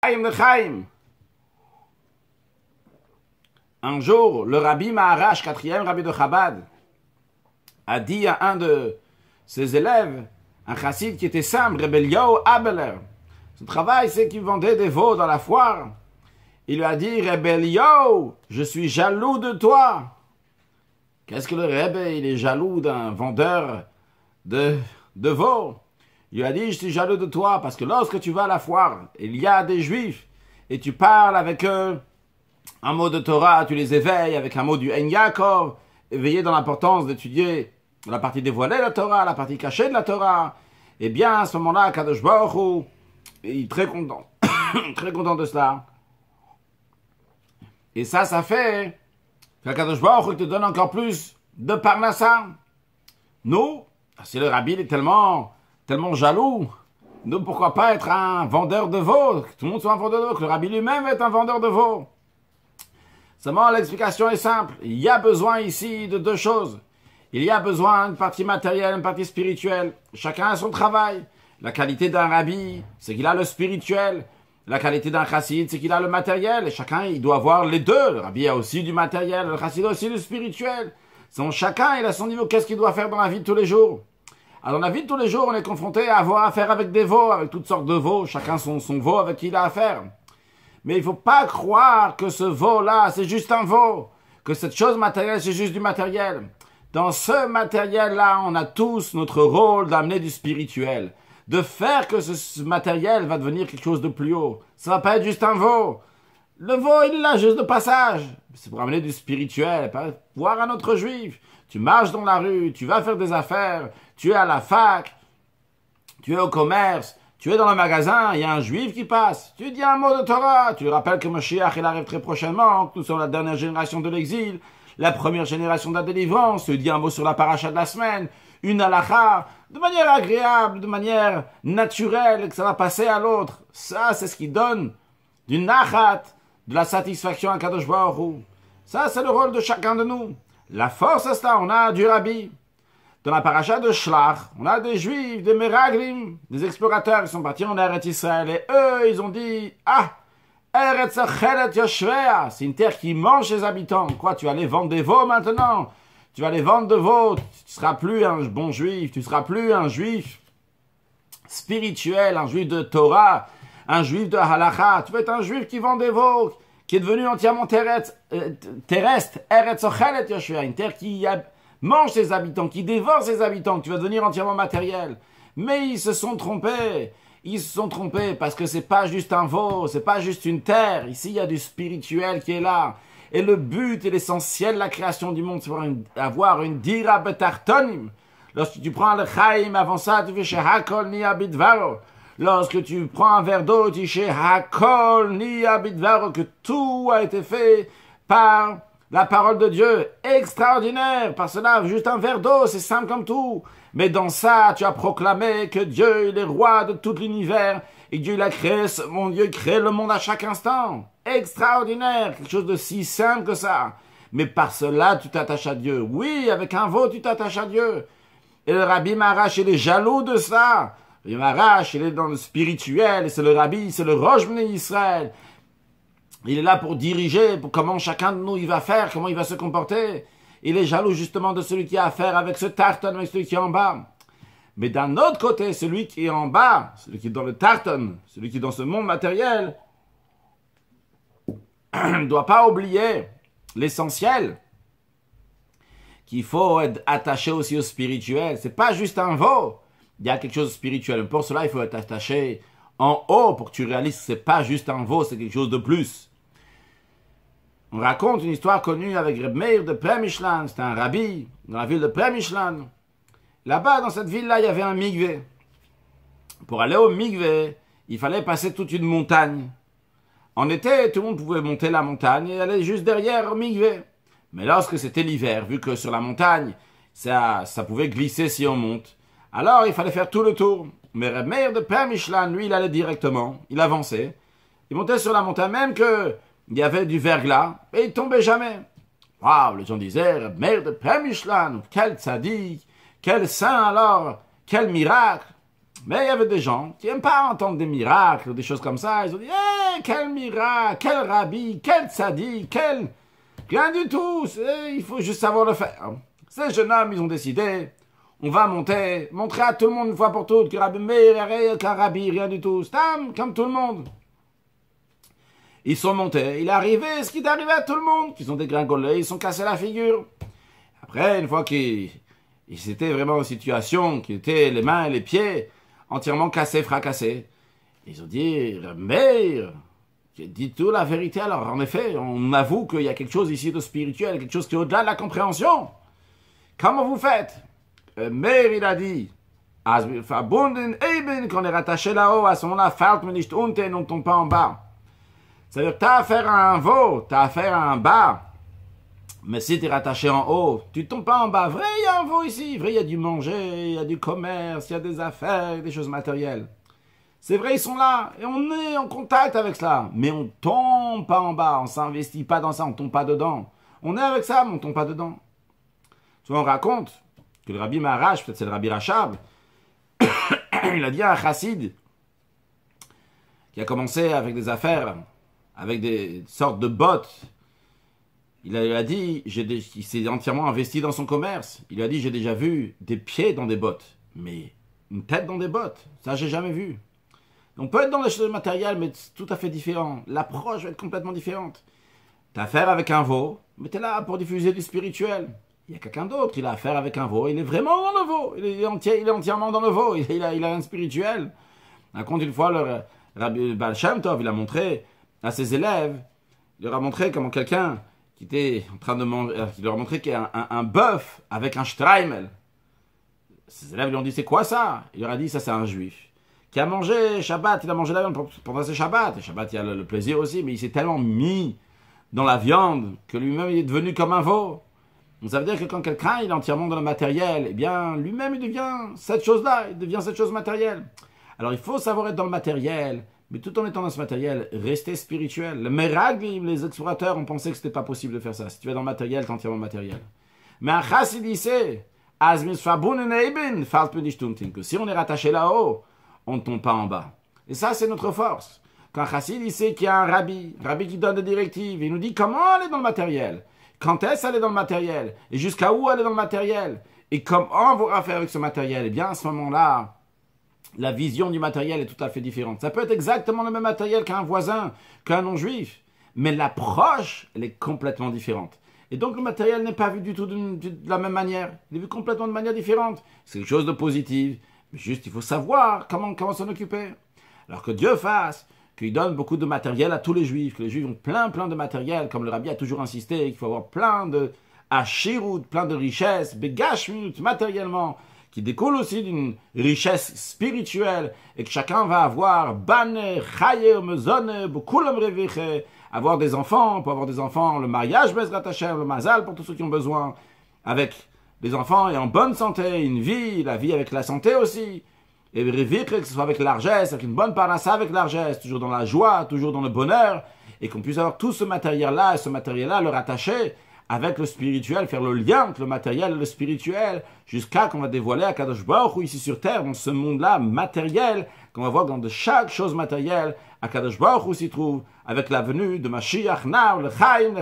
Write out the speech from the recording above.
Chaim de Chaim. Un jour, le rabbi Maharash, quatrième rabbi de Chabad, a dit à un de ses élèves, un chassid qui était simple, Rebbe Eliyahu Abeler. Son travail, c'est qu'il vendait des veaux dans la foire. Il lui a dit, Rebbe Eliyahu, je suis jaloux de toi. Qu'est-ce que le Rebbe, il est jaloux d'un vendeur de veaux? Il lui a dit, je suis jaloux de toi parce que lorsque tu vas à la foire, il y a des juifs et tu parles avec eux un mot de Torah, tu les éveilles avec un mot du En Yaakov, éveillé dans l'importance d'étudier la partie dévoilée de la Torah, la partie cachée de la Torah. Eh bien, à ce moment-là, Kadosh Baruch Hu, il est très content, très content de cela. Et ça fait que Kadosh Baruch Hu te donne encore plus de parnassa. Nous, si le rabbi est tellement jaloux, nous, pourquoi pas être un vendeur de veaux, que tout le monde soit un vendeur de veaux, que le rabbi lui-même est un vendeur de veaux. Seulement, l'explication est simple. Il y a besoin ici de deux choses. Il y a besoin d'une partie matérielle, une partie spirituelle. Chacun a son travail. La qualité d'un rabbi, c'est qu'il a le spirituel. La qualité d'un chassid, c'est qu'il a le matériel. Et chacun, il doit avoir les deux. Le rabbi a aussi du matériel, le chassid a aussi du spirituel. Donc, chacun, il a son niveau. Qu'est-ce qu'il doit faire dans la vie de tous les jours? Alors, dans la vie de tous les jours, on est confronté à avoir affaire avec des veaux, avec toutes sortes de veaux. Chacun son veau avec qui il a affaire. Mais il ne faut pas croire que ce veau-là, c'est juste un veau. Que cette chose matérielle, c'est juste du matériel. Dans ce matériel-là, on a tous notre rôle d'amener du spirituel. De faire que ce matériel va devenir quelque chose de plus haut. Ça ne va pas être juste un veau. Le veau, il est là juste de passage. C'est pour amener du spirituel. Pas voir un autre juif. Tu marches dans la rue, tu vas faire des affaires, tu es à la fac, tu es au commerce, tu es dans le magasin, il y a un juif qui passe. Tu dis un mot de Torah, tu lui rappelles que Moshiach, il arrive très prochainement, que nous sommes la dernière génération de l'exil, la première génération de la délivrance, tu lui dis un mot sur la paracha de la semaine, une halakha, de manière agréable, de manière naturelle, que ça va passer à l'autre. Ça, c'est ce qui donne du nachat, de la satisfaction à Kadosh Baruch Hu. Ça, c'est le rôle de chacun de nous. La force, c'est ça, on a du rabbi. Dans la paracha de Shlach, on a des juifs, des meraglim, des explorateurs qui sont partis en Eretz Israël. Et eux, ils ont dit, Eretz Achelet Yoshvea, c'est une terre qui mange ses habitants. Quoi, tu vas aller vendre des veaux maintenant? Tu vas aller vendre des veaux, tu ne seras plus un bon juif, tu ne seras plus un juif spirituel, un juif de Torah, un juif de halakha. Tu vas être un juif qui vend des veaux, qui est devenu entièrement terrestre, Eretz Achelet Yoshvea, une terre qui mange ses habitants, qui dévore ses habitants, tu vas devenir entièrement matériel. Mais ils se sont trompés. Ils se sont trompés parce que c'est pas juste un veau, c'est pas juste une terre. Ici, il y a du spirituel qui est là. Et le but et l'essentiel de la création du monde, c'est avoir une dira betartonim. Lorsque tu prends le chaim, avant ça, tu fais chez hakol ni abidvaro. Lorsque tu prends un verre d'eau, tu dis chez hakol ni abidvaro, que tout a été fait par la parole de Dieu, extraordinaire, par cela, juste un verre d'eau, c'est simple comme tout. Mais dans ça, tu as proclamé que Dieu est le roi de tout l'univers, et Dieu il a créé ce monde, Dieu crée le monde à chaque instant. Extraordinaire, quelque chose de si simple que ça. Mais par cela, tu t'attaches à Dieu. Oui, avec un veau, tu t'attaches à Dieu. Et le rabbi Maharash, il est jaloux de ça. Le Maharash, il est dans le spirituel, et c'est le rabbi, c'est le Rosh Bnei Israël. Il est là pour diriger, pour comment chacun de nous il va faire, comment il va se comporter. Il est jaloux justement de celui qui a affaire avec ce tartan, avec celui qui est en bas. Mais d'un autre côté, celui qui est en bas, celui qui est dans le tartan, celui qui est dans ce monde matériel, ne doit pas oublier l'essentiel, qu'il faut être attaché aussi au spirituel. C'est pas juste un veau, il y a quelque chose de spirituel. Pour cela, il faut être attaché en haut pour que tu réalises que c'est pas juste un veau, c'est quelque chose de plus. On raconte une histoire connue avec Reb Meir de Premishlan. C'était un rabbi dans la ville de Premishlan. Là-bas, dans cette ville-là, il y avait un mikvé. Pour aller au mikvé, il fallait passer toute une montagne. En été, tout le monde pouvait monter la montagne et aller juste derrière au mikvé. Mais lorsque c'était l'hiver, vu que sur la montagne, ça pouvait glisser si on monte, alors il fallait faire tout le tour. Mais Reb Meir de Premishlan, lui, il allait directement. Il avançait. Il montait sur la montagne, même que il y avait du verglas, et il tombait jamais. Waouh, les gens disaient, Reb Meir de Premishlan, quel tzaddik, quel saint alors, quel miracle. Mais il y avait des gens qui n'aiment pas entendre des miracles ou des choses comme ça. Ils ont dit, quel miracle, quel rabbi, quel tzaddik, quel... Rien du tout, il faut juste savoir le faire. Ces jeunes hommes, ils ont décidé, on va montrer à tout le monde une fois pour toutes que Rabbi Meir, qu'un rabbi, rien du tout. Stam, comme tout le monde. Ils sont montés, il est arrivé ce qui est arrivé à tout le monde. Ils ont dégringolé, ils sont cassés la figure. Après, une fois qu'ils étaient vraiment en situation, qu'ils étaient les mains et les pieds entièrement cassés, fracassés, ils ont dit, Meir, dis tout la vérité alors. En effet, on avoue qu'il y a quelque chose ici de spirituel, quelque chose qui est au-delà de la compréhension. Comment vous faites? Meir, il a dit, qu'on est rattaché là-haut, à ce moment-là, falt me nicht unten, on ne tombe pas en bas. C'est-à-dire que tu as affaire à un veau, tu as affaire à un bas. Mais si tu es rattaché en haut, tu ne tombes pas en bas. Vrai, il y a un veau ici. Vrai, il y a du manger, il y a du commerce, il y a des affaires, des choses matérielles. C'est vrai, ils sont là. Et on est en contact avec cela. Mais on ne tombe pas en bas. On ne s'investit pas dans ça. On ne tombe pas dedans. On est avec ça, mais on ne tombe pas dedans. Souvent, on raconte que le Rabbi Maharash, peut-être c'est le Rabbi Rachab, il a dit à un chassid qui a commencé avec des affaires, avec des sortes de bottes. Il a dit, il s'est entièrement investi dans son commerce. Il a dit, j'ai déjà vu des pieds dans des bottes, mais une tête dans des bottes, ça j'ai jamais vu. On peut être dans les choses matérielles, mais c'est tout à fait différent. L'approche va être complètement différente. Tu as affaire avec un veau, mais tu es là pour diffuser du spirituel. Il y a quelqu'un d'autre qui a affaire avec un veau, il est vraiment dans le veau, il est entièrement dans le veau, il a un spirituel. Raconte une fois, le Rabbi Baal Shem Tov, il a montré à ses élèves, il leur a montré comment quelqu'un qui était en train de manger, il leur a montré qu'il y a un bœuf avec un streimel. Ses élèves lui ont dit, c'est quoi ça? Il leur a dit, ça c'est un juif qui a mangé Shabbat, il a mangé la viande pendant ses Shabbats. Et Shabbat, il y a le plaisir aussi, mais il s'est tellement mis dans la viande que lui-même il est devenu comme un veau. Donc ça veut dire que quand quelqu'un il est entièrement dans le matériel, eh bien lui-même il devient cette chose-là, il devient cette chose matérielle. Alors il faut savoir être dans le matériel, mais tout en étant dans ce matériel, rester spirituel. Le Meraglim, les explorateurs ont pensé que c'était pas possible de faire ça. Si tu es dans le matériel, tu es entièrement matériel. Mais un chassid dit c'est, que si on est rattaché là-haut, on ne tombe pas en bas. Et ça, c'est notre force. Quand un chassid il sait qu'il y a un rabbi qui donne des directives, il nous dit comment aller dans le matériel, quand est-ce aller dans le matériel, et jusqu'à où aller dans le matériel, et comment on va faire avec ce matériel. Eh bien, à ce moment-là, la vision du matériel est tout à fait différente. Ça peut être exactement le même matériel qu'un voisin, qu'un non-juif, mais l'approche, elle est complètement différente. Et donc, le matériel n'est pas vu du tout de la même manière. Il est vu complètement de manière différente. C'est quelque chose de positif. Mais juste, il faut savoir comment s'en occuper. Alors que Dieu fasse qu'il donne beaucoup de matériel à tous les juifs, que les juifs ont plein de matériel, comme le rabbi a toujours insisté, qu'il faut avoir plein de hachirut, plein de richesses, begashmut, matériellement, qui découle aussi d'une richesse spirituelle, et que chacun va avoir bane, chaye, mezone, bekulam reviche, avoir des enfants, pour avoir des enfants, le mariage Bezrat Hashem, le mazal pour tous ceux qui ont besoin, avec des enfants et en bonne santé, une vie, la vie avec la santé aussi, et que ce soit avec largesse, avec une bonne parnassa avec largesse, toujours dans la joie, toujours dans le bonheur, et qu'on puisse avoir tout ce matériel-là, et ce matériel-là, le rattacher avec le spirituel, faire le lien entre le matériel et le spirituel, jusqu'à qu'on va dévoiler à Kadosh Baruch Hu ici sur terre, dans ce monde-là matériel, qu'on va voir dans de chaque chose matérielle, à Kadosh Baruch Hu s'y trouve, avec la venue de Mashiach, Nar, le Chaim,